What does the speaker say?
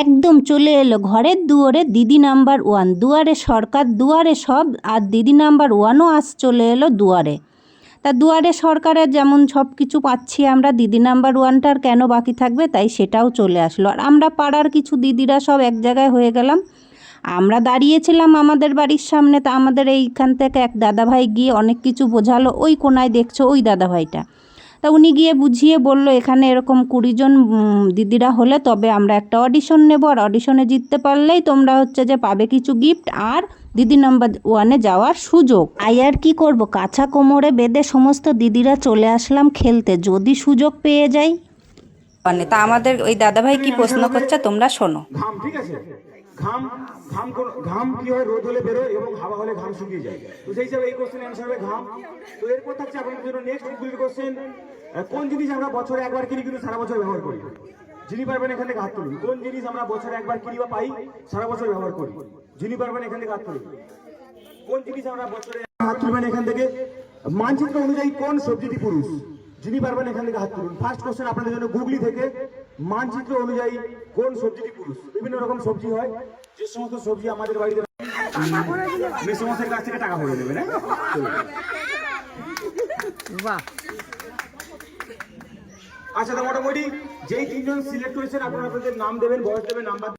একদম চলে এলো ঘরের দুয়ারে দিদি নাম্বার ওয়ান, দুয়ারে সরকার দুয়ারে সব, আর দিদি নাম্বার ওয়ানও চলে এলো দুয়ারে। তা দুয়ারে সরকারের যেমন সব কিছু পাচ্ছি আমরা, দিদি নাম্বার ওয়ানটার কেন বাকি থাকবে, তাই সেটাও চলে আসলো। আর আমরা পাড়ার কিছু দিদিরা সব এক জায়গায় হয়ে গেলাম। আমরা দাঁড়িয়েছিলাম আমাদের বাড়ির সামনে, তা আমাদের এইখান থেকে এক দাদাভাই গিয়ে অনেক কিছু বোঝালো। ওই কোনায় দেখছো ওই দাদাভাইটা, তা উনি গিয়ে বুঝিয়ে বলল এখানে এরকম 20 জন দিদিরা হলে তবে আমরা একটা অডিশন নেব, আর অডিশনে জিততে পারলেই তোমরা হচ্ছে যে পাবে কিছু গিফট আর দিদি নাম্বার ওয়ানে যাওয়ার সুযোগ। আর কি করব, কাঁচা কোমরে বেঁধে সমস্ত দিদিরা চলে আসলাম খেলতে, যদি সুযোগ পেয়ে যাই। তা আমাদের ওই দাদাভাই কি প্রশ্ন করছে তোমরা শোনো। ঘাম, ঠিক আছে, ঘাম ঘাম ঘাম কি হয়, রোদ হলে বেরোয় এবং হাওয়া হলে ঘাম শুকিয়ে যায়। তো সেই হিসাবে এই কোশ্চেন অ্যান্সার হবে ঘাম। তো এরপর থাকছে আপনাদের জন্য নেক্সট গুগল কোশ্চেন, কোন জিনিস আমরা বছরে একবার কিনি কিন্তু সারা বছর ব্যবহার করি? যিনি পারবেন এখান থেকে হাত তুলুন। কোন জিনিস আমরা বছরে একবার কিনি বা পাই, সারা বছর ব্যবহার করি? যিনি পারবেন এখান থেকে হাত তুলুন। কোন জিনিস আমরা বছরে, হাত তুলবেন এখান থেকে। মানচিত্র অনুযায়ী কোন সবজিটি পুরুষ? যিনি পারবেন এখান থেকে হাত তুলুন। ফার্স্ট কোশ্চেন আপনাদের জন্য গুগলি থেকে, মানচিত্র অনুযায়ী কোন সবজিটি পুরুষ? বিভিন্ন রকম সবজি হয়, যে সমস্ত সবজি আমাদের বাড়িতে মেসোমশাইয়ের কাছ থেকে টাকা পড়ে দেবেন। আচ্ছা, তো মোটামুটি যেই তিনজন সিলেক্ট হয়েছেন আপনারা আপনাদের নাম দেবেন, বয়স দেবেন, নাম্বার